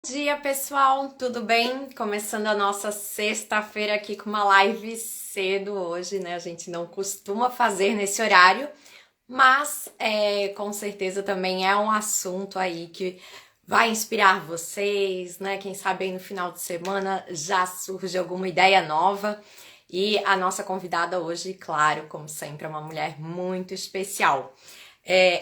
Bom dia, pessoal, tudo bem? Começando a nossa sexta-feira aqui com uma live cedo hoje, né? A gente não costuma fazer nesse horário, mas com certeza também é um assunto aí que vai inspirar vocês, né? Quem sabe aí no final de semana já surge alguma ideia nova. E a nossa convidada hoje, claro, como sempre, é uma mulher muito especial.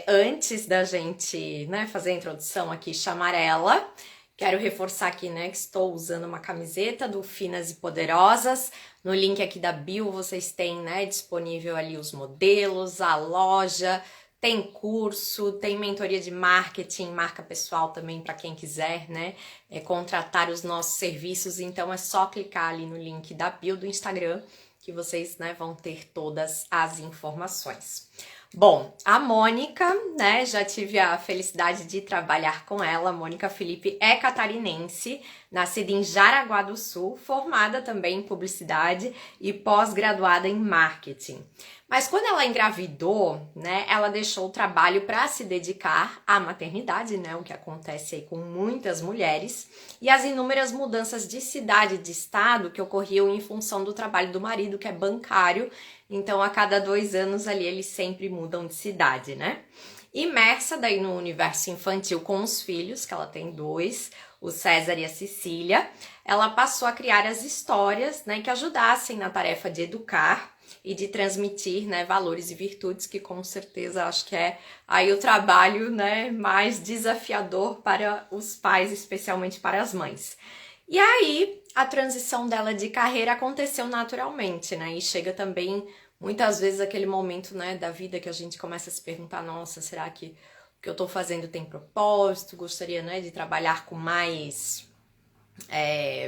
Antes da gente, né, fazer a introdução aqui, chamar ela, quero reforçar aqui, né, que estou usando uma camiseta do Finas e Poderosas. No link aqui da bio vocês têm, né, disponível ali os modelos, a loja, tem curso, tem mentoria de marketing, marca pessoal também para quem quiser, né, contratar os nossos serviços. Então é só clicar ali no link da bio do Instagram que vocês, né, vão ter todas as informações. Bom, a Mônica, né, já tive a felicidade de trabalhar com ela. A Mônica Felipe é catarinense, nascida em Jaraguá do Sul, formada também em publicidade e pós-graduada em marketing. Mas quando ela engravidou, né, ela deixou o trabalho para se dedicar à maternidade, né, o que acontece aí com muitas mulheres, e as inúmeras mudanças de cidade e de estado que ocorriam em função do trabalho do marido, que é bancário. Então, a cada 2 anos ali, eles sempre mudam de cidade, né? Imersa daí no universo infantil com os filhos, que ela tem dois, o César e a Cecília, ela passou a criar as histórias, né, que ajudassem na tarefa de educar e de transmitir, né, valores e virtudes, que com certeza acho que é aí o trabalho, né, mais desafiador para os pais, especialmente para as mães. E aí, a transição dela de carreira aconteceu naturalmente, né? E chega também, muitas vezes, aquele momento, né, da vida que a gente começa a se perguntar, nossa, será que o que eu tô fazendo tem propósito? Gostaria, né, de trabalhar com mais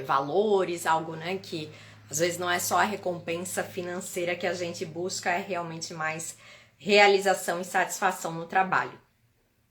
valores, algo, né, que às vezes não é só a recompensa financeira que a gente busca, é realmente mais realização e satisfação no trabalho.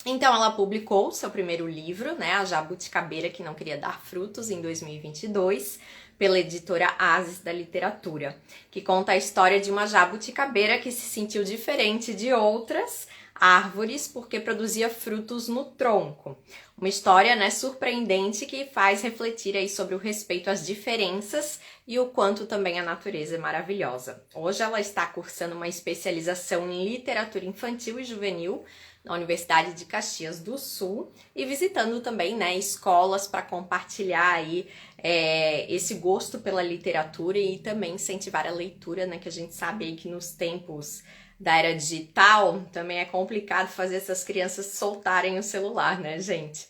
Então ela publicou seu primeiro livro, né, A Jabuticabeira que Não Queria Dar Frutos, em 2022, pela editora Asis da Literatura, que conta a história de uma jabuticabeira que se sentiu diferente de outras árvores porque produzia frutos no tronco. Uma história, né, surpreendente que faz refletir aí sobre o respeito às diferenças e o quanto também a natureza é maravilhosa. Hoje ela está cursando uma especialização em literatura infantil e juvenil na Universidade de Caxias do Sul e visitando também, né, escolas para compartilhar aí esse gosto pela literatura e também incentivar a leitura, né, que a gente sabe aí que nos tempos da era digital também é complicado fazer essas crianças soltarem o celular, né, gente?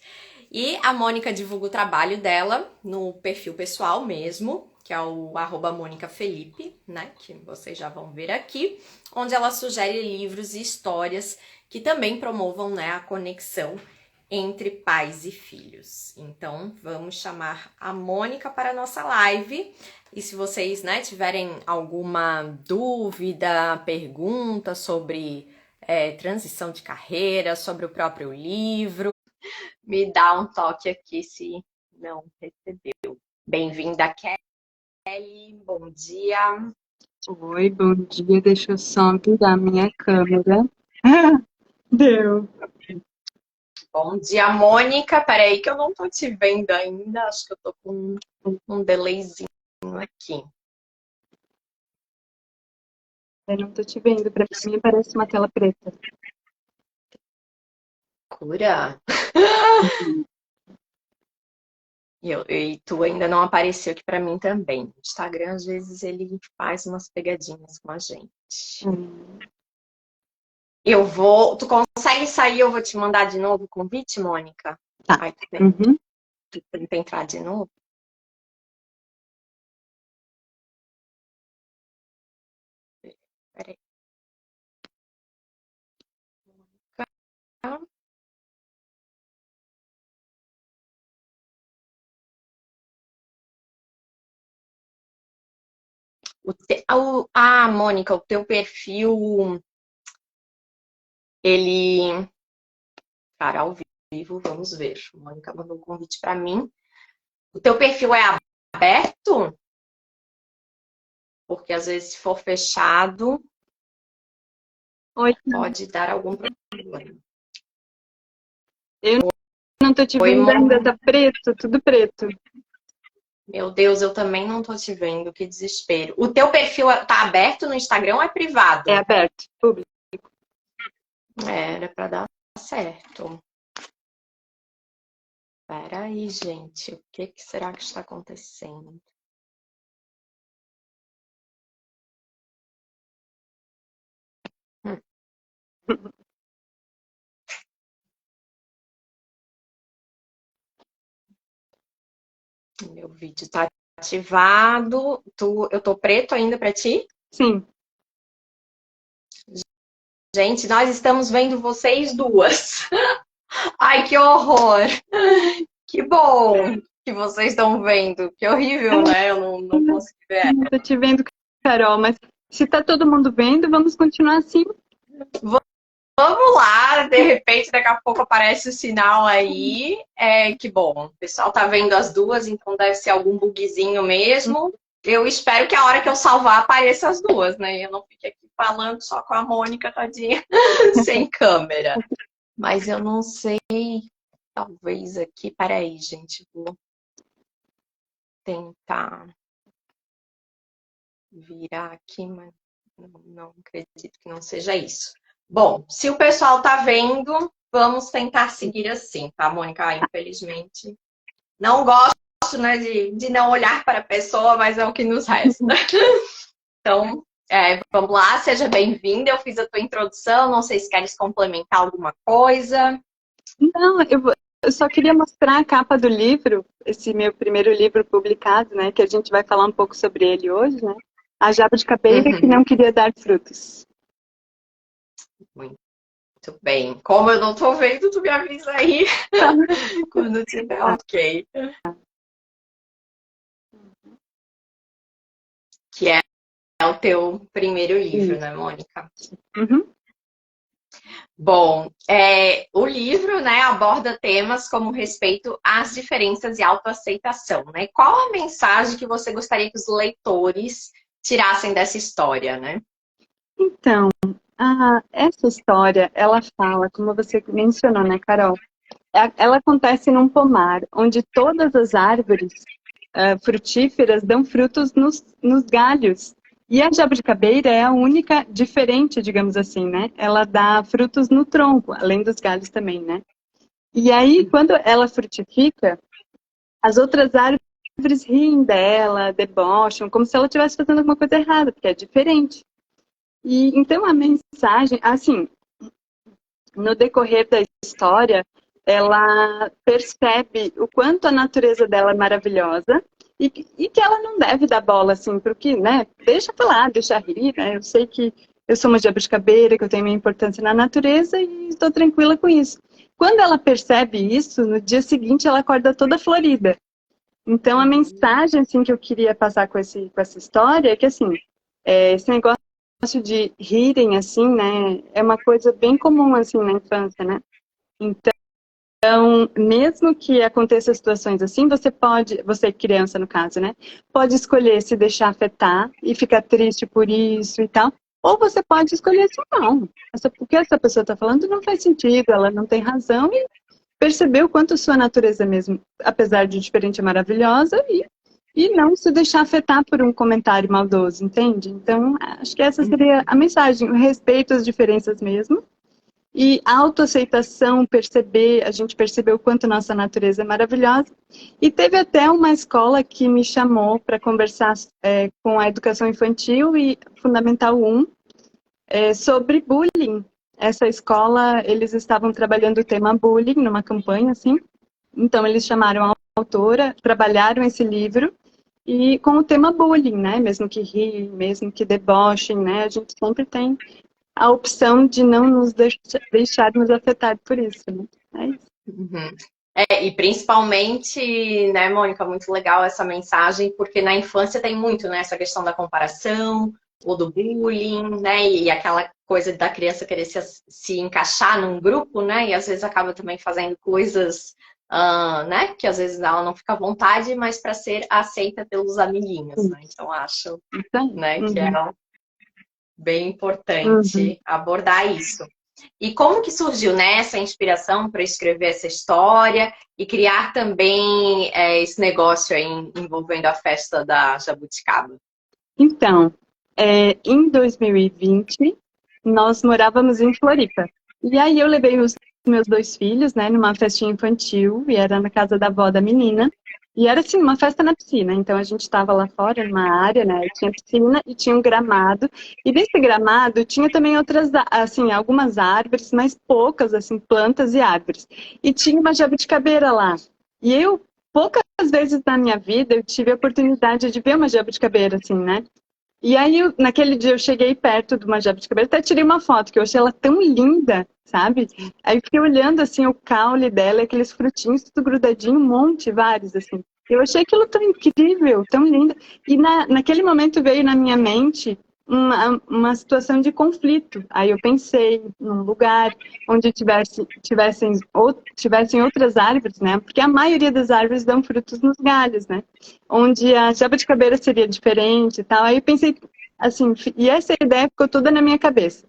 E a Mônica divulga o trabalho dela no perfil pessoal mesmo, que é o arroba Mônica Felipe, né? Que vocês já vão ver aqui, onde ela sugere livros e histórias que também promovam, né, a conexão entre pais e filhos. Então, vamos chamar a Mônica para a nossa live. E se vocês, né, tiverem alguma dúvida, pergunta sobre transição de carreira, sobre o próprio livro, me dá um toque aqui se não recebeu. Bem-vinda, Kelly. Bom dia. Oi, bom dia. Deixa eu só virar minha câmera. Deu. Bom dia, Mônica. Peraí que eu não tô te vendo ainda. Acho que eu tô com um delayzinho aqui. Eu não tô te vendo. Pra mim parece uma tela preta. Cura. E tu ainda não apareceu aqui pra mim também. O Instagram, às vezes, ele faz umas pegadinhas com a gente. Hum, Eu vou. Tu consegue sair? Eu vou te mandar de novo o convite, Mônica? tá. Aí Uhum. tu tenta entrar de novo. Peraí. Mônica, o teu perfil, ele. Cara, ao vivo, vamos ver. Mônica mandou um convite pra mim. O teu perfil é aberto? Porque às vezes, se for fechado, Oi, pode dar algum problema. eu não tô te Oi, vendo ainda, Mon. tá preto, tudo preto. Meu Deus, eu também não tô te vendo, que desespero. O teu perfil tá aberto no Instagram ou é É privado? aberto, público. Era pra dar certo. Peraí, gente, o que que será que está acontecendo? Hum, Meu vídeo tá ativado. Eu tô preto ainda pra ti? Sim. Gente, nós estamos vendo vocês duas. Ai, que horror! Que bom que vocês estão vendo. Que horrível, né? Eu não consigo ver. Não tô te vendo, Carol, mas se tá todo mundo vendo, vamos continuar assim. Vamos lá, de repente, daqui a pouco aparece o sinal aí. Que bom. O pessoal tá vendo as duas, então deve ser algum bugzinho mesmo. Eu espero que a hora que eu salvar apareça as duas, né? Eu não fique aqui falando só com a Mônica, tadinha, sem câmera. Mas eu não sei. Talvez aqui. Peraí, gente. Vou tentar virar aqui, mas não acredito que não seja isso. Bom, se o pessoal tá vendo, vamos tentar seguir assim, tá, Mônica? Infelizmente, não gosto, né, de não olhar para a pessoa, mas é o que nos resta. Então, vamos lá, seja bem-vinda. Eu fiz a tua introdução, não sei se queres complementar alguma coisa. Não, eu só queria mostrar a capa do livro, esse meu primeiro livro publicado, né? Que a gente vai falar um pouco sobre ele hoje, né? A Jabuticabeira que Uhum, não queria dar frutos. muito bem. Como eu não tô vendo, tu me avisa aí Tá. quando tiver ok. Que é o teu primeiro livro, né, Mônica? Uhum. Bom, o livro, né, aborda temas como respeito às diferenças e autoaceitação, né? Qual a mensagem que você gostaria que os leitores tirassem dessa história, né? Então, essa história, ela fala, como você mencionou, né, Carol? Ela acontece num pomar, onde todas as árvores frutíferas dão frutos nos galhos. E a jabuticabeira é a única diferente, digamos assim, né? Ela dá frutos no tronco, além dos galhos também, né? E aí, quando ela frutifica, as outras árvores riem dela, debocham, como se ela estivesse fazendo alguma coisa errada, porque é diferente. E então a mensagem, assim, no decorrer da história, ela percebe o quanto a natureza dela é maravilhosa e que ela não deve dar bola assim para o que, né? Deixa pra lá, deixa rir, né? Eu sei que eu sou uma jabuticabeira, que eu tenho minha importância na natureza e estou tranquila com isso. Quando ela percebe isso, no dia seguinte ela acorda toda florida. Então a mensagem assim que eu queria passar com essa história é que assim, esse negócio de rirem assim, né, é uma coisa bem comum assim na infância, né? Então, mesmo que aconteça situações assim, você criança no caso, né, pode escolher se deixar afetar e ficar triste por isso e tal, ou você pode escolher assim, não, o que essa pessoa está falando não faz sentido, ela não tem razão e perceber o quanto sua natureza mesmo, apesar de diferente, é maravilhosa e não se deixar afetar por um comentário maldoso, entende? Então, acho que essa seria a mensagem, o respeito às diferenças mesmo, e a autoaceitação, a gente percebeu o quanto nossa natureza é maravilhosa. E teve até uma escola que me chamou para conversar com a educação infantil e Fundamental 1 sobre bullying. Essa escola, eles estavam trabalhando o tema bullying numa campanha, assim. Então, eles chamaram a autora, trabalharam esse livro e com o tema bullying, né? Mesmo que riem, mesmo que debochem, né? A gente sempre tem a opção de não nos deixarmos afetar por isso, né? É isso. Uhum. E principalmente, né, Mônica, muito legal essa mensagem, porque na infância tem muito, né, essa questão da comparação, ou do bullying, né, e aquela coisa da criança querer se encaixar num grupo, né, e às vezes acaba também fazendo coisas, né, que às vezes ela não fica à vontade, mas para ser aceita pelos amiguinhos, né, então acho, Então, né, que é uhum, bem uhum, importante abordar isso. E como que surgiu, né, essa inspiração para escrever essa história e criar também esse negócio aí envolvendo a festa da jabuticaba? Então, em 2020, nós morávamos em Floripa. E aí eu levei os meus dois filhos, né, numa festinha infantil, e era na casa da avó da menina. E era assim, uma festa na piscina. Então a gente estava lá fora, numa área, né, tinha piscina e tinha um gramado. E nesse gramado tinha também outras, assim, algumas árvores, mas poucas, assim, plantas e árvores. E tinha uma jabuticabeira lá. E eu, poucas vezes na minha vida, eu tive a oportunidade de ver uma jabuticabeira, assim, né? E aí, naquele dia, eu cheguei perto de uma jabuticabeira, até tirei uma foto, que eu achei ela tão linda, sabe? Aí eu fiquei olhando, assim, o caule dela, aqueles frutinhos, tudo grudadinho, um monte, vários, assim. Eu achei aquilo tão incrível, tão lindo. E naquele momento veio na minha mente uma situação de conflito. Aí eu pensei num lugar onde tivessem outras árvores, né? Porque a maioria das árvores dão frutos nos galhos, né? Onde a jabuticabeira seria diferente e tal. Aí eu pensei, assim, e essa ideia ficou toda na minha cabeça.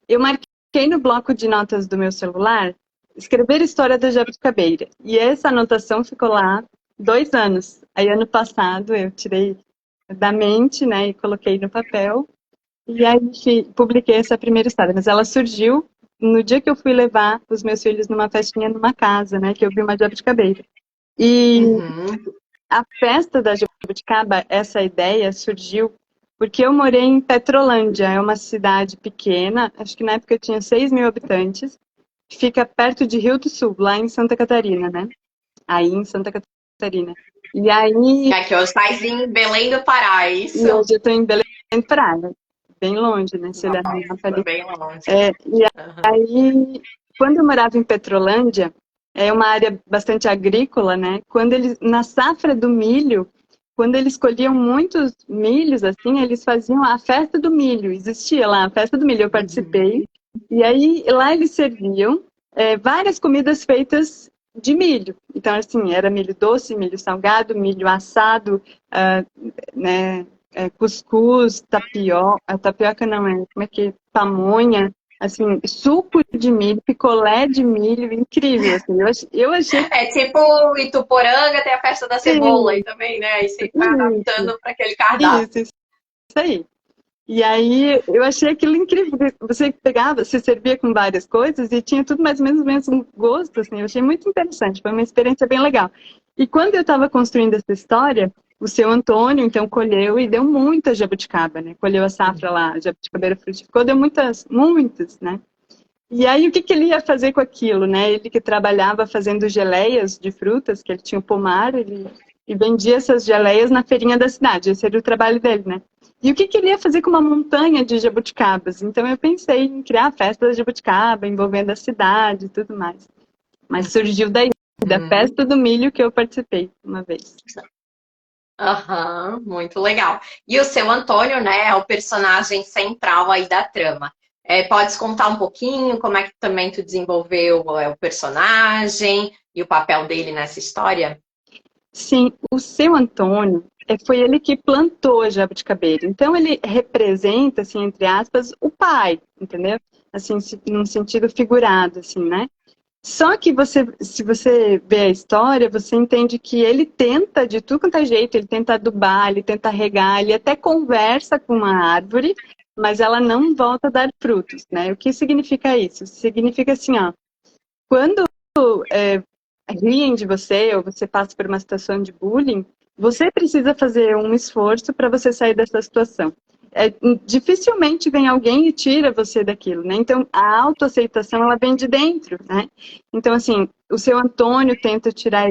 Eu marquei no bloco de notas do meu celular escrever história da jabuticabeira. E essa anotação ficou lá 2 anos. Aí ano passado eu tirei da mente, né, e coloquei no papel. E aí publiquei essa primeira história. Mas ela surgiu no dia que eu fui levar os meus filhos numa festinha numa casa, né, que eu vi uma jabuticabeira. E Uhum. a festa da jabuticaba, essa ideia surgiu porque eu morei em Petrolândia, é uma cidade pequena, acho que na época tinha 6 mil habitantes, fica perto de Rio do Sul, lá em Santa Catarina, né? Aí em Santa Catarina. E aí, É que hoje está em Belém do Pará, é e isso? hoje eu estou em Belém do Pará, né? Bem longe, né? Se olhar no mapa Nossa, ali. bem longe. E Uhum. aí, quando eu morava em Petrolândia, é uma área bastante agrícola, né? Quando eles, na safra do milho, quando eles colhiam muitos milhos, assim, eles faziam a festa do milho. Existia lá a festa do milho, eu participei. Uhum. E aí, lá eles serviam várias comidas feitas de milho. Então, assim, era milho doce, milho salgado, milho assado, né? Cuscús, tapioca, tapioca não é, como é que é? Pamonha, assim, suco de milho, picolé de milho, incrível, assim, eu achei É tipo Ituporanga tem a festa da cebola aí isso, também, né? Aí você vai isso, adaptando para aquele cardápio. isso aí. E aí eu achei aquilo incrível, porque você pegava, se servia com várias coisas e tinha tudo mais ou menos o mesmo gosto, assim, eu achei muito interessante, foi uma experiência bem legal. E quando eu estava construindo essa história, o seu Antônio, então, colheu e deu muita jabuticaba, né? Colheu a safra lá, a jabuticabeira frutificou, deu muitas, muitas, né? E aí, o que que ele ia fazer com aquilo, né? Ele que trabalhava fazendo geleias de frutas, que ele tinha um pomar, ele e vendia essas geleias na feirinha da cidade. Esse era o trabalho dele, né? E o que que ele ia fazer com uma montanha de jabuticabas? Então, eu pensei em criar a festa da jabuticaba, envolvendo a cidade e tudo mais. Mas surgiu daí, da Uhum. festa do milho que eu participei uma vez. Aham, muito legal. E o seu Antônio, né, é o personagem central aí da trama. Podes contar um pouquinho como é que também tu desenvolveu o personagem e o papel dele nessa história? Sim, o seu Antônio foi ele que plantou a jabuticabeira. Então ele representa, assim, entre aspas, o pai, entendeu? Assim, num sentido figurado, assim, né? Só que se você vê a história, você entende que ele tenta de tudo quanto é jeito, ele tenta adubar, ele tenta regar, ele até conversa com uma árvore, mas ela não volta a dar frutos, né? O que significa isso? Significa assim, ó, quando riem de você ou você passa por uma situação de bullying, você precisa fazer um esforço para você sair dessa situação. Dificilmente vem alguém e tira você daquilo, né? Então, a autoaceitação, ela vem de dentro, né? Então, assim, o seu Antônio tenta tirar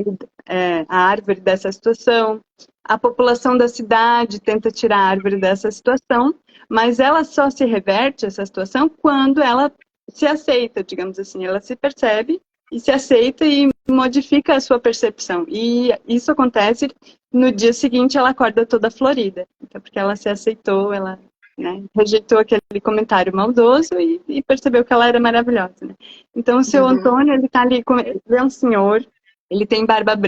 a árvore dessa situação, a população da cidade tenta tirar a árvore dessa situação, mas ela só se reverte, essa situação, quando ela se aceita, digamos assim, ela se percebe e se aceita e modifica a sua percepção. E isso acontece no dia seguinte, ela acorda toda florida. Então, porque ela se aceitou, ela, né, rejeitou aquele comentário maldoso e percebeu que ela era maravilhosa. Né? Então, o seu Uhum. Antônio, ele tá ali, ele é um senhor, ele tem barba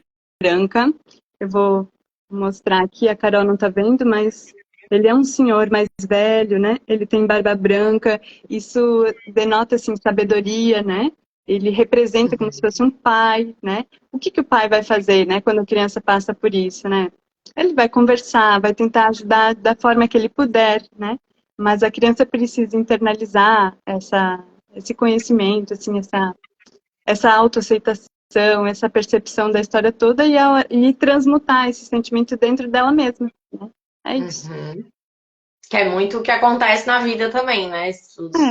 branca. Eu vou mostrar aqui, a Carol não tá vendo, mas Ele é um senhor mais velho, né? Ele tem barba branca, isso denota, assim, sabedoria, né? Ele representa como se Uhum. fosse um pai, né? O que que o pai vai fazer, né, quando a criança passa por isso, né? Ele vai conversar, vai tentar ajudar da forma que ele puder, né? Mas a criança precisa internalizar esse conhecimento, assim, essa autoaceitação, essa percepção da história toda e transmutar esse sentimento dentro dela mesma, né? É isso. Uhum. Que é muito o que acontece na vida também, né? É,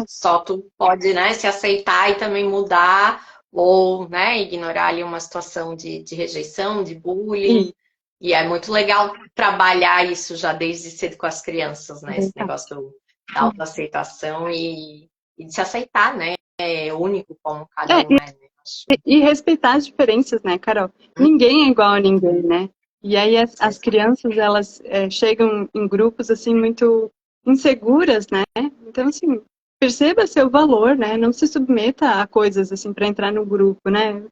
Só tu pode, né, se aceitar e também mudar, ou, né, ignorar ali uma situação de rejeição, de bullying. e, E é muito legal trabalhar isso já desde cedo com as crianças, né? Esse negócio da autoaceitação e de se aceitar, né? É único como cada um é, né? Acho. e respeitar as diferenças, né, Carol? Ninguém é igual a ninguém, né? E aí as crianças, elas chegam em grupos, assim, muito inseguras, né? Então, assim, perceba seu valor, né? Não se submeta a coisas, assim, para entrar no grupo, né?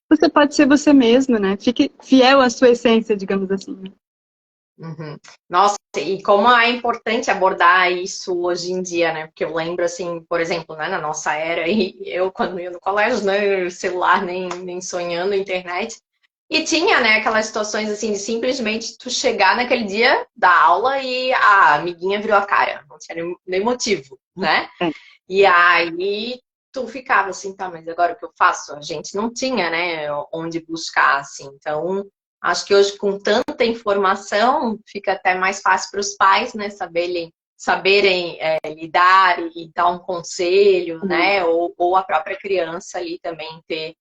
Você pode ser você mesmo, né? Fique fiel à sua essência, digamos assim. Né? Uhum. Nossa, e como é importante abordar isso hoje em dia, né? Porque eu lembro, assim, por exemplo, né, na nossa era, e eu quando ia no colégio, né, celular nem sonhando, internet, e tinha, né, aquelas situações, assim, de simplesmente tu chegar naquele dia da aula e a amiguinha virou a cara, não tinha nem motivo, né? É, E aí tu ficava assim, tá, mas agora o que eu faço? A gente não tinha, né, onde buscar, assim, então... Acho que hoje, com tanta informação, fica até mais fácil para os pais, né, saberem lidar e dar um conselho, né, ou a própria criança ali também ter,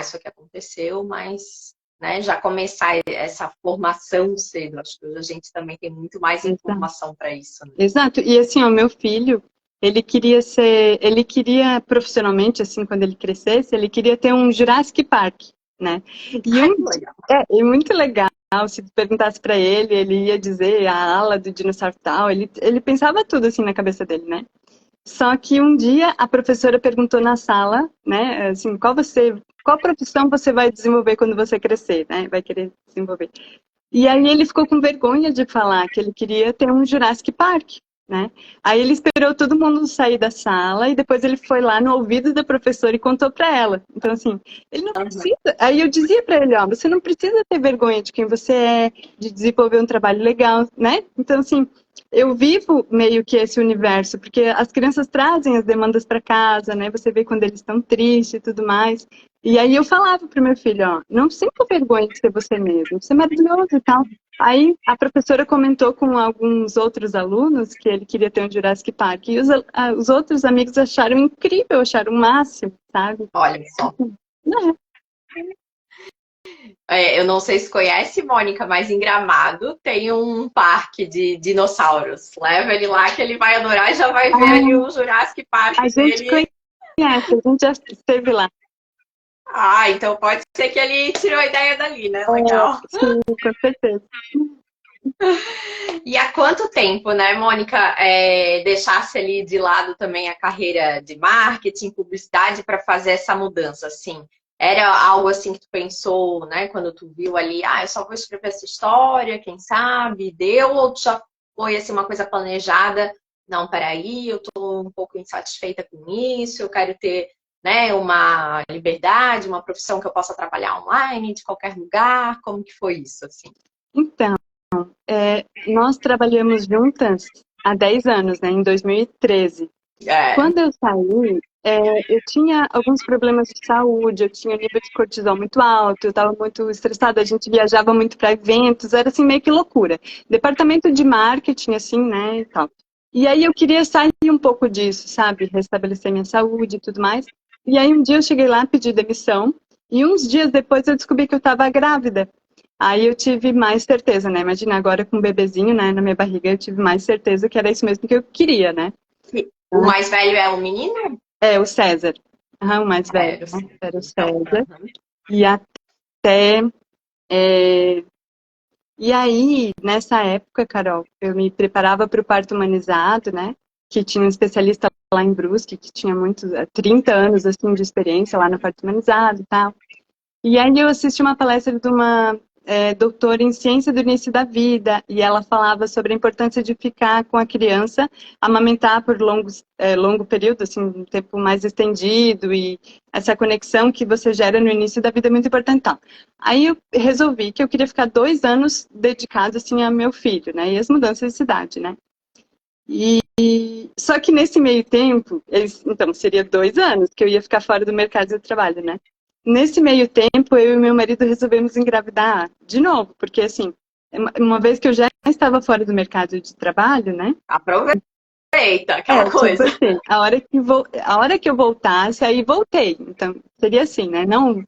isso aqui aconteceu, mas, né, já começar essa formação cedo. Acho que hoje a gente também tem muito mais exato. informação para isso, né? Exato. E assim, o meu filho, ele queria profissionalmente, assim, quando ele crescesse, ele queria ter um Jurassic Park, né? E Ai, que legal. é muito legal. Se tu perguntasse para ele ia dizer a ala do dinossauro tal. Ele pensava tudo assim na cabeça dele, né? Só que um dia a professora perguntou na sala, né? Assim, qual profissão você vai desenvolver quando você crescer, né? Vai querer desenvolver. E aí ele ficou com vergonha de falar que ele queria ter um Jurassic Park, né? Aí ele esperou todo mundo sair da sala e depois ele foi lá no ouvido da professora e contou para ela. Então assim, ele não precisa. Aí eu dizia para ele, ó, você não precisa ter vergonha de quem você é, de desenvolver um trabalho legal, né? Então assim, eu vivo meio que esse universo, porque as crianças trazem as demandas para casa, né? Você vê quando eles estão tristes e tudo mais. E aí eu falava pro meu filho, ó, não sinta vergonha de ser você mesmo, você é maravilhoso e tal. Aí a professora comentou com alguns outros alunos que ele queria ter um Jurassic Park, e os outros amigos acharam incrível, acharam o máximo, sabe? Olha só. Não, Eu não sei se conhece, Mônica, mas em Gramado tem um parque de dinossauros. Leva ele lá que ele vai adorar e já vai ver ali o Jurassic Park a gente dele. conhece, a gente já esteve lá. Então pode ser que ele tirou a ideia dali, né? Legal. Sim, com certeza. E há quanto tempo, né, Mônica, deixasse ali de lado também a carreira de marketing, publicidade para fazer essa mudança, assim? Era algo assim que tu pensou, né, quando tu viu ali, eu só vou escrever essa história, quem sabe, deu, ou tu já foi assim uma coisa planejada? Não, peraí, eu tô um pouco insatisfeita com isso, eu quero ter, né, uma liberdade, uma profissão que eu possa trabalhar online, de qualquer lugar. Como que foi isso, assim? Então, nós trabalhamos juntas há 10 anos, né, em 2013. É. Quando eu saí, eu tinha alguns problemas de saúde, eu tinha nível de cortisol muito alto, eu estava muito estressada, a gente viajava muito para eventos, era assim meio que loucura. Departamento de marketing, assim, né, e tal. E aí eu queria sair um pouco disso, sabe, restabelecer minha saúde e tudo mais. E aí um dia eu cheguei lá, pedi demissão, e uns dias depois eu descobri que eu estava grávida. Aí eu tive mais certeza, né? Imagina agora com um bebezinho, né, na minha barriga, eu tive mais certeza que era isso mesmo que eu queria, né? O mais velho é o menino? É, o César. O mais velho, Eu né? sei. Era o Então, César. E até. é, E aí, nessa época, Carol, eu me preparava para o parto humanizado, né? Que tinha um especialista lá em Brusque, que tinha 30 anos assim, de experiência lá no parto humanizado e tal. E aí eu assisti uma palestra de uma doutora em ciência do início da vida, e ela falava sobre a importância de ficar com a criança, amamentar por longo período, assim, um tempo mais estendido, e essa conexão que você gera no início da vida é muito importante. Então, aí eu resolvi que eu queria ficar 2 anos dedicado, assim, ao meu filho, né, e as mudanças de cidade, né. Só que nesse meio tempo, então, seria 2 anos que eu ia ficar fora do mercado de trabalho, né? Nesse meio tempo, eu e meu marido resolvemos engravidar de novo, porque assim, uma vez que eu já estava fora do mercado de trabalho, né? Aproveita aquela Tipo coisa. assim, a hora que eu voltasse, aí voltei. Então, seria assim, né? Não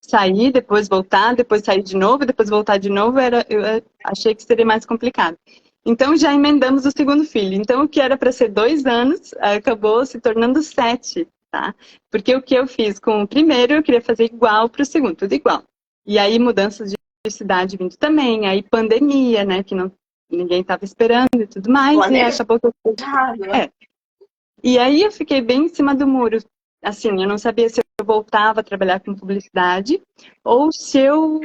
sair, depois voltar, depois sair de novo, depois voltar de novo, eu achei que seria mais complicado. Então, já emendamos o segundo filho. Então, o que era para ser 2 anos, acabou se tornando 7, tá? Porque o que eu fiz com o primeiro, eu queria fazer igual para o segundo, tudo igual. E aí, mudanças de cidade vindo também, aí pandemia, né? Que não, ninguém estava esperando e tudo mais, e acabou que eu... Né? E aí eu fiquei bem em cima do muro. Assim, eu não sabia se eu voltava a trabalhar com publicidade ou se eu...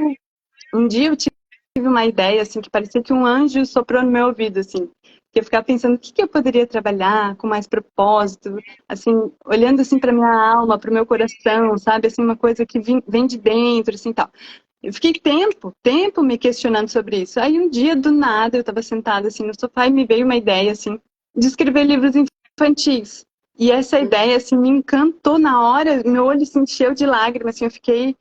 Um dia eu tive uma ideia, assim, que parecia que um anjo soprou no meu ouvido, assim. Que eu ficava pensando, o que eu poderia trabalhar com mais propósito? Assim, olhando, assim, para minha alma, para o meu coração, sabe? Assim, uma coisa que vem de dentro, assim, tal. Eu fiquei tempo me questionando sobre isso. Aí um dia, do nada, eu estava sentada, assim, no sofá e me veio uma ideia, assim, de escrever livros infantis. E essa ideia, assim, me encantou na hora, meu olho se encheu de lágrimas, assim, eu fiquei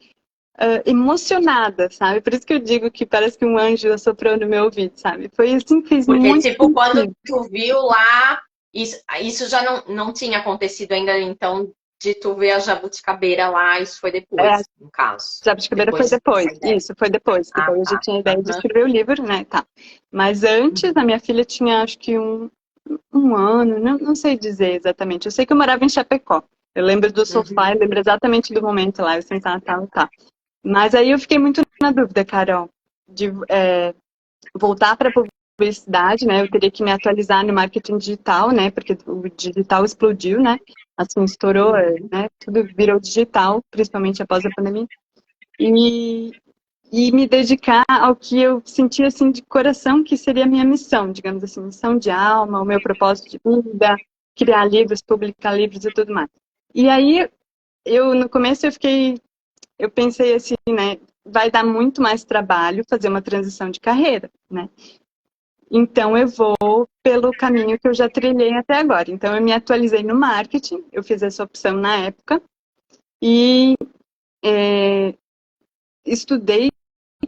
emocionada, sabe? Por isso que eu digo que parece que um anjo assoprou no meu ouvido, sabe? Foi assim que fez Porque, muito tipo, quando sentido. tu viu lá, isso já não tinha acontecido ainda, então, de tu ver a jabuticabeira lá, isso foi É, depois, no caso. Jabuticabera foi Depois depois, dessa ideia. isso, foi depois, que Ah, daí eu já tá. tinha a ideia de Aham. escrever o livro, né, tá. Mas antes, a minha filha tinha, acho que um ano, não sei dizer exatamente. Eu sei que eu morava em Chapecó. Eu lembro do sofá, eu Uhum. lembro exatamente do momento lá, eu sentada, tá. Mas aí eu fiquei muito na dúvida, Carol, de voltar para a publicidade, né? Eu teria que me atualizar no marketing digital, né? Porque o digital explodiu, né? Assim, estourou, né? Tudo virou digital, principalmente após a pandemia. E, e me dedicar ao que eu sentia, assim, de coração, que seria a minha missão, digamos assim, missão de alma, o meu propósito de vida, criar livros, publicar livros e tudo mais. E aí, no começo eu pensei assim, né? Vai dar muito mais trabalho fazer uma transição de carreira, né? Então, eu vou pelo caminho que eu já trilhei até agora. Então, eu me atualizei no marketing, eu fiz essa opção na época, e estudei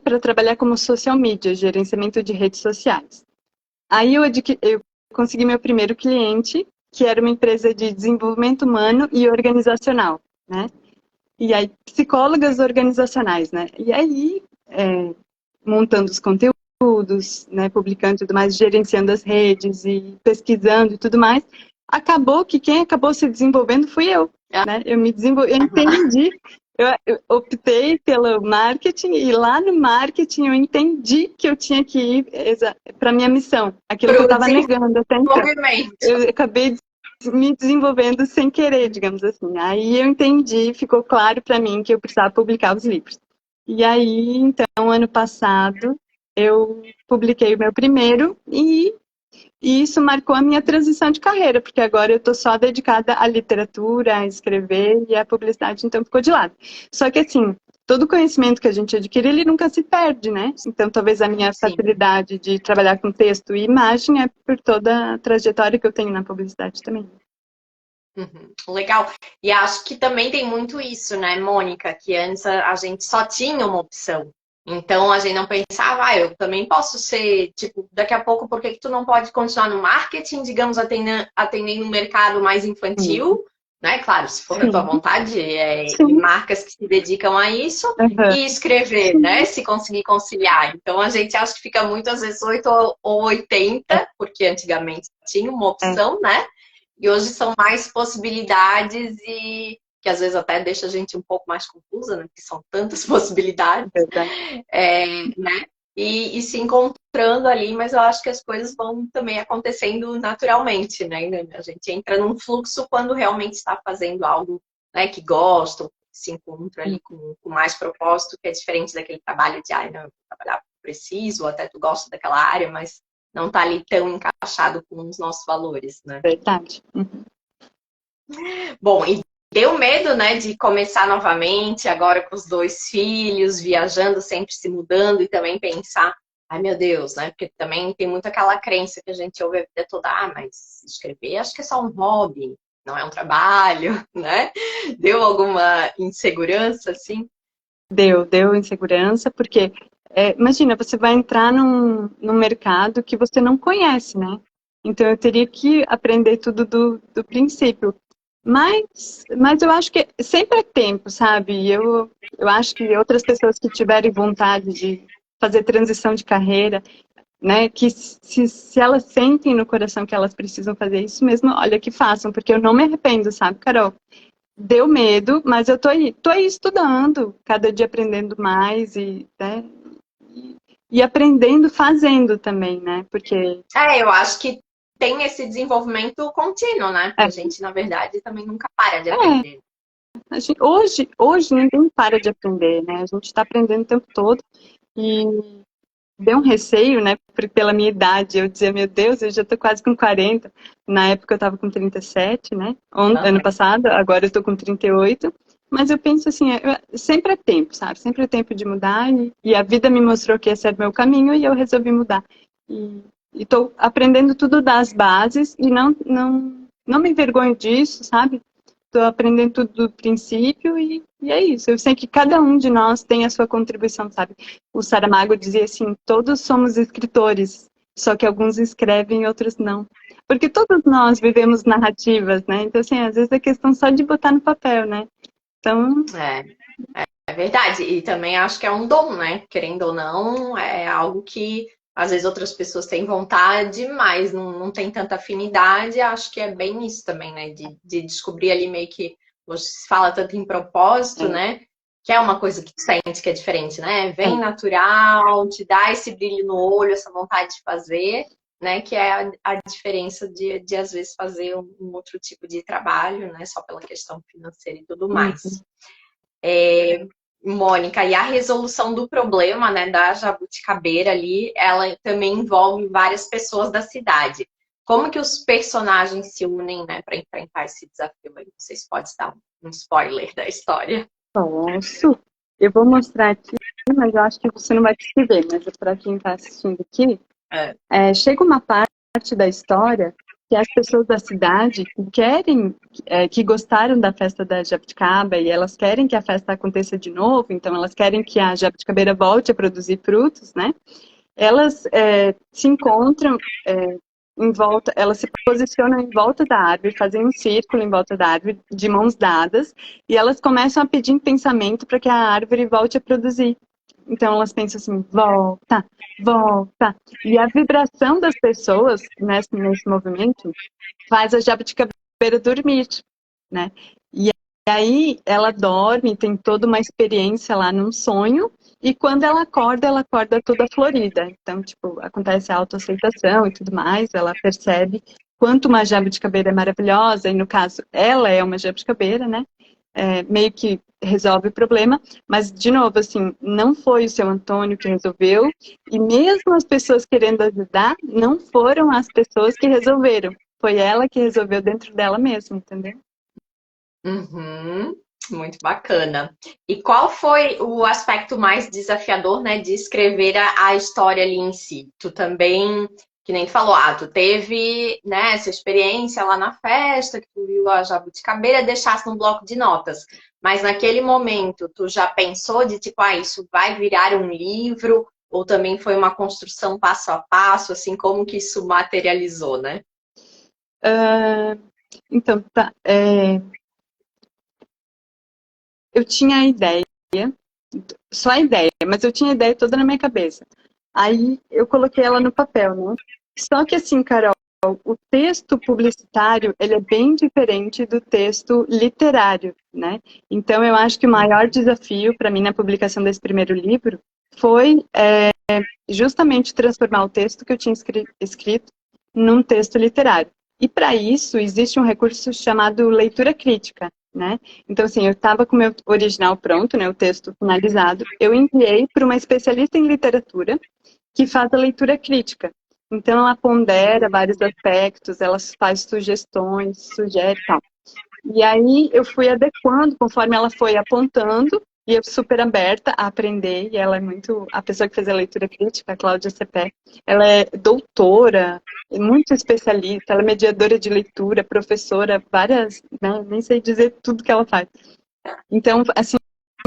para trabalhar como social media, gerenciamento de redes sociais. Aí, eu consegui meu primeiro cliente, que era uma empresa de desenvolvimento humano e organizacional, né? E aí, psicólogas organizacionais, né? E aí, montando os conteúdos, né, publicando tudo mais, gerenciando as redes e pesquisando e tudo mais, acabou que quem acabou se desenvolvendo fui eu, né? Eu me desenvolvi, eu entendi, eu optei pelo marketing e lá no marketing eu entendi que eu tinha que ir para minha missão, aquilo que eu Pro estava negando até então. desenvolvimento. Eu acabei me desenvolvendo sem querer, digamos assim. Aí eu entendi, ficou claro para mim que eu precisava publicar os livros. E aí, então, ano passado, eu publiquei o meu primeiro e isso marcou a minha transição de carreira, porque agora eu estou só dedicada à literatura, a escrever e à publicidade, então ficou de lado. Só que, assim, todo o conhecimento que a gente adquire, ele nunca se perde, né? Então, talvez a minha Sim. facilidade de trabalhar com texto e imagem é por toda a trajetória que eu tenho na publicidade também. Uhum. Legal. E acho que também tem muito isso, né, Mônica? Que antes a gente só tinha uma opção. Então a gente não pensava, eu também posso ser, tipo, daqui a pouco, por que que tu não pode continuar no marketing, digamos, atendendo um mercado mais Sim, infantil, né? Claro, se for da tua sim, vontade, e sim. marcas que se dedicam a isso, Uhum. e escrever, né? Se conseguir conciliar. Então a gente acha que fica muito, às vezes, 8 ou 80, porque antigamente tinha uma É, opção, né? E hoje são mais possibilidades e que às vezes até deixa a gente um pouco mais confusa, né? Porque são tantas possibilidades, é verdade. né? E se encontrando ali, mas eu acho que as coisas vão também acontecendo naturalmente, né? A gente entra num fluxo quando realmente está fazendo algo, né, que gosta, se encontra ali com mais propósito, que é diferente daquele trabalho de, ai, não, eu vou trabalhar preciso, ou até tu gosta daquela área, mas não tá ali tão encaixado com os nossos valores, né? Verdade. Bom, e deu medo, né, de começar novamente, agora com os 2 filhos, viajando, sempre se mudando, e também pensar, ai meu Deus, né, porque também tem muito aquela crença que a gente ouve a vida toda, ah, mas escrever acho que é só um hobby, não é um trabalho, né? Deu alguma insegurança, assim? Deu insegurança, porque, imagina, você vai entrar num mercado que você não conhece, né? Então, eu teria que aprender tudo do princípio. Mas eu acho que sempre é tempo, sabe? Eu acho que outras pessoas que tiverem vontade de fazer transição de carreira, né, que se elas sentem no coração que elas precisam fazer isso mesmo, olha, que façam, porque eu não me arrependo, sabe, Carol? Deu medo, mas eu tô aí estudando, cada dia aprendendo mais né, e aprendendo fazendo também, né? Porque Eu acho que tem esse desenvolvimento contínuo, né? é, A gente, na verdade, também nunca para de é aprender. hoje ninguém para de aprender, né? A gente está aprendendo o tempo todo e deu um receio, né? Pela minha idade, eu dizia, meu Deus, eu já tô quase com 40. Na época eu tava com 37, né? Ano passado, agora eu tô com 38. Mas eu penso assim, sempre é tempo, sabe? Sempre é tempo de mudar e a vida me mostrou que esse era o meu caminho e eu resolvi mudar. E tô aprendendo tudo das bases e não me envergonho disso, sabe? Estou aprendendo tudo do princípio e é isso. Eu sei que cada um de nós tem a sua contribuição, sabe? O Saramago dizia assim, todos somos escritores, só que alguns escrevem e outros não. Porque todos nós vivemos narrativas, né? Então, assim, às vezes é questão só de botar no papel, né? Então... É verdade. E também acho que é um dom, né? Querendo ou não, é algo que às vezes outras pessoas têm vontade, mas não tem tanta afinidade. Acho que é bem isso também, né? De descobrir ali meio que você fala tanto em propósito, né? Que é uma coisa que tu sente que é diferente, né? Vem natural, te dá esse brilho no olho, essa vontade de fazer, né? Que é a diferença de às vezes fazer um outro tipo de trabalho, né? Só pela questão financeira e tudo mais. Mônica, e a resolução do problema, né, da jabuticabeira ali, ela também envolve várias pessoas da cidade. Como que os personagens se unem, né, para enfrentar esse desafio aí? Vocês podem dar um spoiler da história? Posso? Eu vou mostrar aqui, mas eu acho que você não vai perceber, mas para quem está assistindo aqui, chega uma parte da história que as pessoas da cidade que querem, que gostaram da festa da jabuticaba e elas querem que a festa aconteça de novo, então elas querem que a jabuticabeira volte a produzir frutos, né? Elas se encontram em volta, elas se posicionam em volta da árvore, fazem um círculo em volta da árvore, de mãos dadas, e elas começam a pedir em pensamento para que a árvore volte a produzir. Então elas pensam assim, volta, volta. E a vibração das pessoas nesse movimento faz a jabuticabeira dormir, né? E aí ela dorme, tem toda uma experiência lá num sonho, e quando ela acorda toda florida. Então, tipo, acontece a autoaceitação e tudo mais, ela percebe quanto uma jabuticabeira é maravilhosa, e no caso, ela é uma jabuticabeira, né? Meio que resolve o problema, mas, de novo, assim, não foi o seu Antônio que resolveu, e mesmo as pessoas querendo ajudar, não foram as pessoas que resolveram, foi ela que resolveu dentro dela mesma, entendeu? Uhum, muito bacana. E qual foi o aspecto mais desafiador, né, de escrever a história ali em si? Tu também, que nem tu falou, tu teve, né, essa experiência lá na festa, que tu viu a jabuticabeira, deixasse num bloco de notas. Mas naquele momento, tu já pensou de tipo, isso vai virar um livro? Ou também foi uma construção passo a passo, assim, como que isso materializou, né? Então, tá. Eu tinha a ideia, só a ideia, mas eu tinha a ideia toda na minha cabeça. Aí eu coloquei ela no papel, né? Só que assim, Carol, o texto publicitário, ele é bem diferente do texto literário, né? Então eu acho que o maior desafio para mim na publicação desse primeiro livro foi justamente transformar o texto que eu tinha escrito num texto literário. E para isso existe um recurso chamado leitura crítica. né? Então, assim, eu estava com o meu original pronto, né, o texto finalizado, eu enviei para uma especialista em literatura que faz a leitura crítica. Então, ela pondera vários aspectos, ela faz sugestões, sugere e tal. E aí eu fui adequando conforme ela foi apontando, e eu super aberta a aprender, e ela é muito, a pessoa que fez a leitura crítica, a Cláudia Cepé, ela é doutora, muito especialista, ela é mediadora de leitura, professora, várias, né, nem sei dizer tudo que ela faz. Então, assim,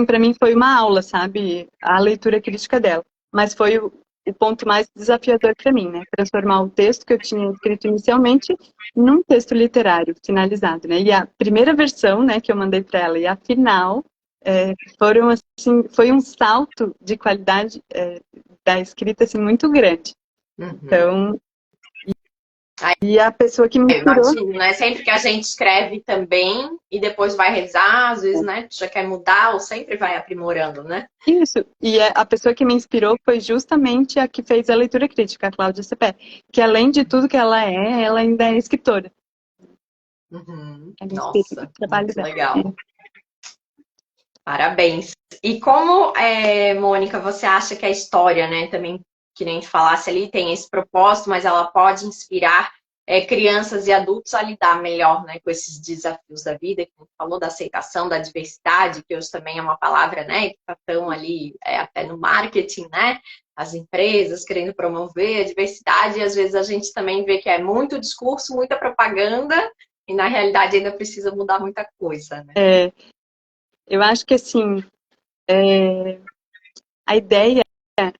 para mim foi uma aula, sabe, a leitura crítica dela, mas foi o ponto mais desafiador para mim, né, transformar o texto que eu tinha escrito inicialmente num texto literário finalizado, né? E a primeira versão, né, que eu mandei para ela e a final foram assim, foi um salto de qualidade da escrita assim muito grande. Uhum. Então, e a pessoa que me inspirou, imagino, né? Sempre que a gente escreve também e depois vai revisar, às vezes, né, já quer mudar ou sempre vai aprimorando, né? isso. E a pessoa que me inspirou foi justamente a que fez a leitura crítica, a Cláudia Cepé, que além de tudo que ela ainda é escritora. Uhum. Ela inspira o Nossa, trabalho muito dela. legal. Parabéns. E como, Mônica, você acha que a história, né, também, que nem a gente falasse ali, tem esse propósito, mas ela pode inspirar crianças e adultos a lidar melhor, né, com esses desafios da vida, que a gente falou da aceitação, da diversidade, que hoje também é uma palavra, né, que está tão ali até no marketing, né, as empresas querendo promover a diversidade, e às vezes a gente também vê que é muito discurso, muita propaganda, e na realidade ainda precisa mudar muita coisa, né? Eu acho que assim, a ideia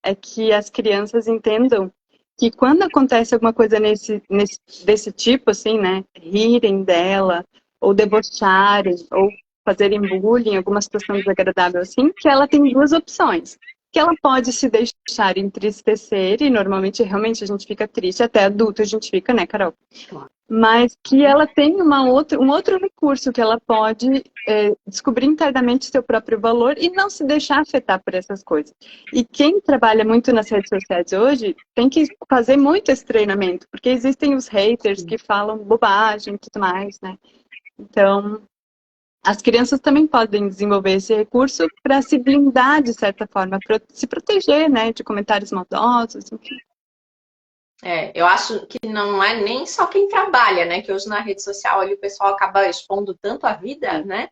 é que as crianças entendam que quando acontece alguma coisa desse tipo, assim, né, rirem dela, ou debocharem, ou fazerem bullying, alguma situação desagradável assim, que ela tem duas opções. Que ela pode se deixar entristecer, e normalmente realmente a gente fica triste, até adulto a gente fica, né, Carol? Mas que ela tem um outro recurso que ela pode descobrir internamente seu próprio valor e não se deixar afetar por essas coisas. E quem trabalha muito nas redes sociais hoje tem que fazer muito esse treinamento, porque existem os haters que falam bobagem e tudo mais, né? Então, as crianças também podem desenvolver esse recurso para se blindar, de certa forma, para se proteger, né, de comentários maldosos, enfim. Eu acho que não é nem só quem trabalha, né? Que hoje na rede social ali o pessoal acaba expondo tanto a vida, né?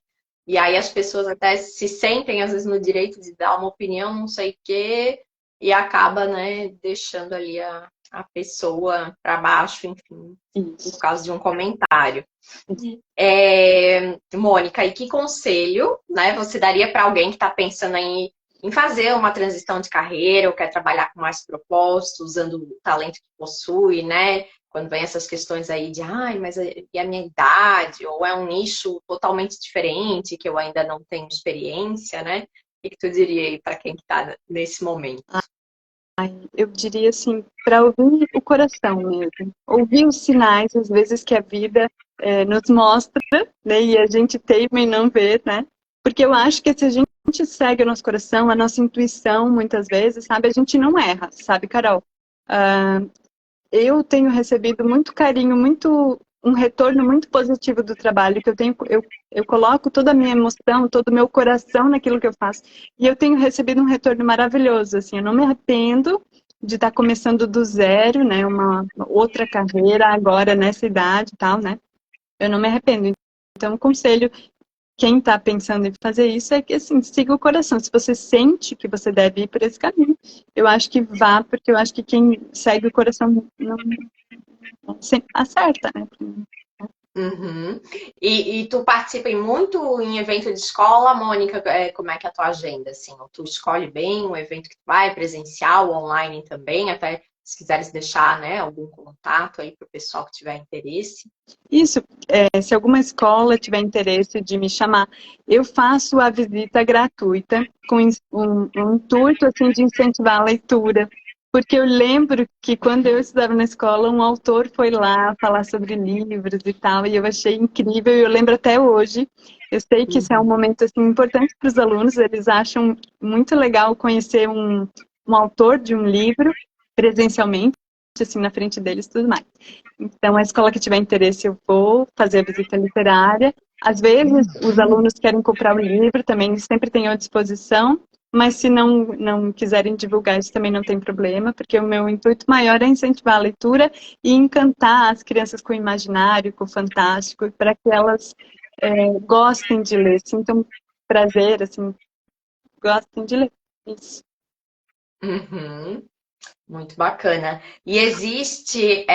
E aí as pessoas até se sentem, às vezes, no direito de dar uma opinião, não sei o quê, e acaba, né, deixando ali a pessoa para baixo, enfim, por causa de um comentário. Mônica, e que conselho, né, você daria para alguém que está pensando em fazer uma transição de carreira ou quer trabalhar com mais propósito, usando o talento que possui, né? Quando vem essas questões aí de, ai, mas e a minha idade? Ou é um nicho totalmente diferente que eu ainda não tenho experiência, né? O que tu diria aí para quem está nesse momento? Eu diria assim, para ouvir o coração mesmo. Ouvir os sinais, às vezes, que a vida nos mostra, né? E a gente teima em não ver, né? Porque eu acho que se a gente segue o nosso coração, a nossa intuição, muitas vezes, sabe? A gente não erra, sabe, Carol? Eu tenho recebido muito carinho, um retorno muito positivo do trabalho que eu tenho. Eu coloco toda a minha emoção, todo o meu coração naquilo que eu faço. E eu tenho recebido um retorno maravilhoso. Assim, eu não me arrependo de estar começando do zero, né? Uma outra carreira agora nessa idade e tal, né? Eu não me arrependo. Então, o conselho, quem está pensando em fazer isso é que, assim, siga o coração. Se você sente que você deve ir por esse caminho, eu acho que vá, porque eu acho que quem segue o coração não sempre acerta, né? Uhum. E tu participa muito em evento de escola, Mônica? Como é que é a tua agenda, assim? Ou tu escolhe bem o evento que tu vai, presencial, online também, até se quiseres deixar, né, algum contato aí para o pessoal que tiver interesse. Isso, se alguma escola tiver interesse de me chamar, eu faço a visita gratuita com um intuito assim, de incentivar a leitura. Porque eu lembro que quando eu estudava na escola, um autor foi lá falar sobre livros e tal, e eu achei incrível, e eu lembro até hoje. Eu sei que isso é um momento assim, importante para os alunos, eles acham muito legal conhecer um autor de um livro presencialmente, assim, na frente deles e tudo mais. Então, a escola que tiver interesse, eu vou fazer a visita literária. Às vezes, os alunos querem comprar o livro, também sempre tem à disposição, mas se não quiserem divulgar, isso também não tem problema, porque o meu intuito maior é incentivar a leitura e encantar as crianças com o imaginário, com o fantástico, para que elas gostem de ler, sintam prazer, assim, gostem de ler. Isso. Uhum. Muito bacana. E existe,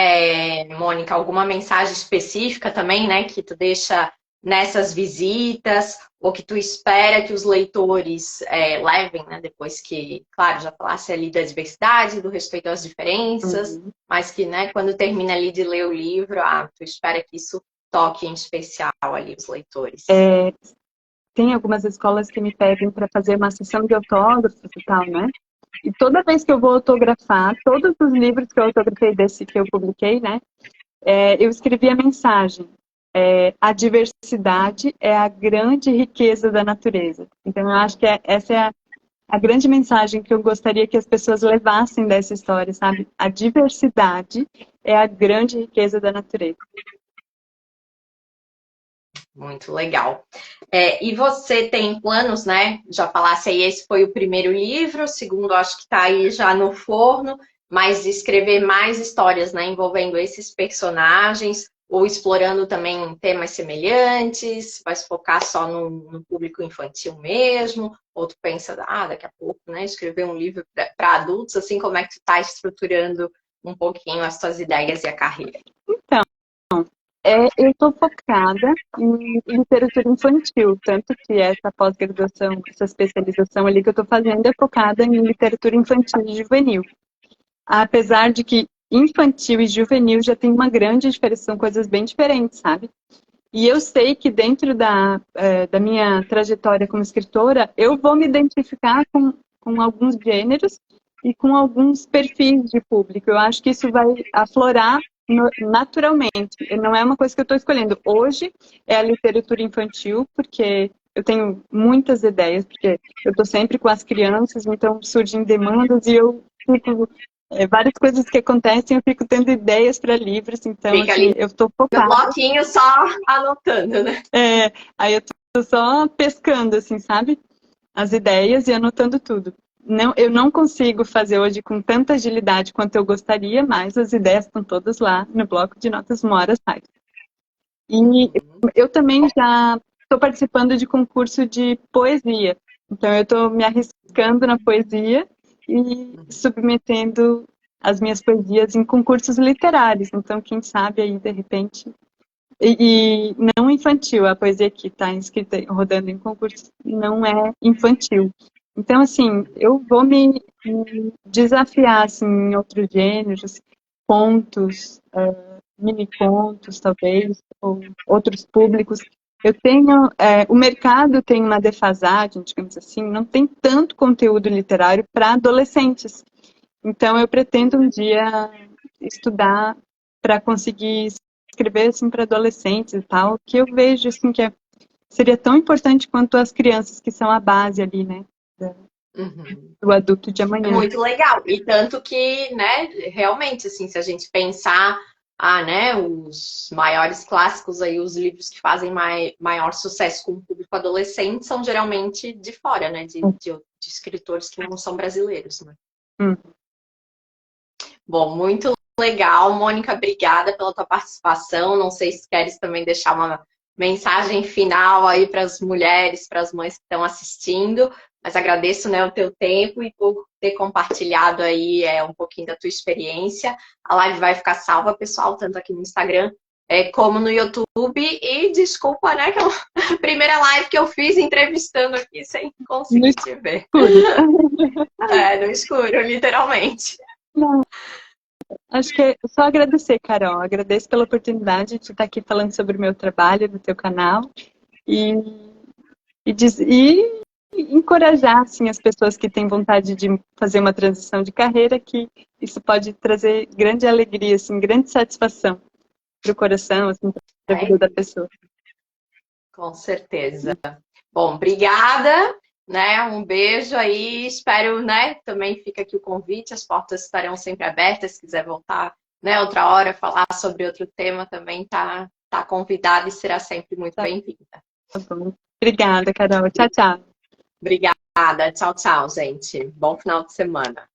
Mônica, alguma mensagem específica também, né, que tu deixa nessas visitas, ou que tu espera que os leitores levem, né, depois que, claro, já falasse ali da diversidade, do respeito às diferenças, mas que, né, quando termina ali de ler o livro, tu espera que isso toque em especial ali os leitores. Tem algumas escolas que me pedem para fazer uma sessão de autógrafos e tal, né? E toda vez que eu vou autografar, todos os livros que eu autografei desse que eu publiquei, né? Eu escrevi a mensagem. A diversidade é a grande riqueza da natureza. Então, eu acho que essa é a grande mensagem que eu gostaria que as pessoas levassem dessa história, sabe? A diversidade é a grande riqueza da natureza. Muito legal. E você tem planos, né? Já falasse aí, esse foi o primeiro livro, o segundo acho que está aí já no forno, mas escrever mais histórias, né? Envolvendo esses personagens, ou explorando também temas semelhantes, vai se focar só no público infantil mesmo, ou tu pensa, daqui a pouco, né? Escrever um livro para adultos, assim, como é que tu está estruturando um pouquinho as tuas ideias e a carreira? Então, eu estou focada em literatura infantil, tanto que essa pós-graduação, essa especialização ali que eu estou fazendo é focada em literatura infantil e juvenil. Apesar de que infantil e juvenil já tem uma grande diferença, são coisas bem diferentes, sabe? E eu sei que dentro da minha trajetória como escritora, eu vou me identificar com alguns gêneros e com alguns perfis de público. Eu acho que isso vai aflorar naturalmente. Não é uma coisa que eu estou escolhendo. Hoje é a literatura infantil, porque eu tenho muitas ideias, porque eu estou sempre com as crianças, então surgem demandas e eu fico... várias coisas que acontecem, eu fico tendo ideias para livros, então Fica assim, ali eu estou no focada. bloquinho só anotando, né? Aí eu tô só pescando, assim, sabe? As ideias e anotando tudo. Não, eu não consigo fazer hoje com tanta agilidade quanto eu gostaria, mas as ideias estão todas lá no bloco de notas uma hora sai. E eu também já estou participando de concurso de poesia. Então eu estou me arriscando na poesia e submetendo as minhas poesias em concursos literários. Então, quem sabe aí, de repente, e não infantil, a poesia que está inscrita, rodando em concurso, não é infantil. Então, assim, eu vou me desafiar assim, em outros gêneros, contos, mini-contos, talvez, ou outros públicos. Eu tenho, o mercado tem uma defasagem, digamos assim, não tem tanto conteúdo literário para adolescentes. Então, eu pretendo um dia estudar para conseguir escrever assim para adolescentes e tal, que eu vejo assim que seria tão importante quanto as crianças que são a base ali, né, do adulto de É amanhã. muito legal. E tanto que, né, realmente, assim, se a gente pensar, né, os maiores clássicos aí, os livros que fazem maior sucesso com o público adolescente são geralmente de fora, né, de escritores que não são brasileiros, né? Bom, muito legal, Mônica, obrigada pela tua participação. Não sei se queres também deixar uma mensagem final aí para as mulheres, para as mães que estão assistindo, mas agradeço, né, o teu tempo e por ter compartilhado aí um pouquinho da tua experiência. A live vai ficar salva, pessoal, tanto aqui no Instagram como no YouTube. E desculpa, né, que é a primeira live que eu fiz entrevistando aqui sem conseguir te ver. No escuro, literalmente. Não. Acho que é só agradecer, Carol. Agradeço pela oportunidade de estar aqui falando sobre o meu trabalho, do teu canal. E encorajar assim, as pessoas que têm vontade de fazer uma transição de carreira, que isso pode trazer grande alegria, assim, grande satisfação para o coração, assim, para a vida da pessoa. Com certeza. Bom, obrigada, né? Um beijo aí, espero, né? Também fica aqui o convite, as portas estarão sempre abertas, se quiser voltar, né? Outra hora falar sobre outro tema também tá Tá convidada e será sempre muito Tá bem-vinda. bom. Obrigada, Carol. Tchau, tchau. Obrigada. Tchau, tchau, gente. Bom final de semana.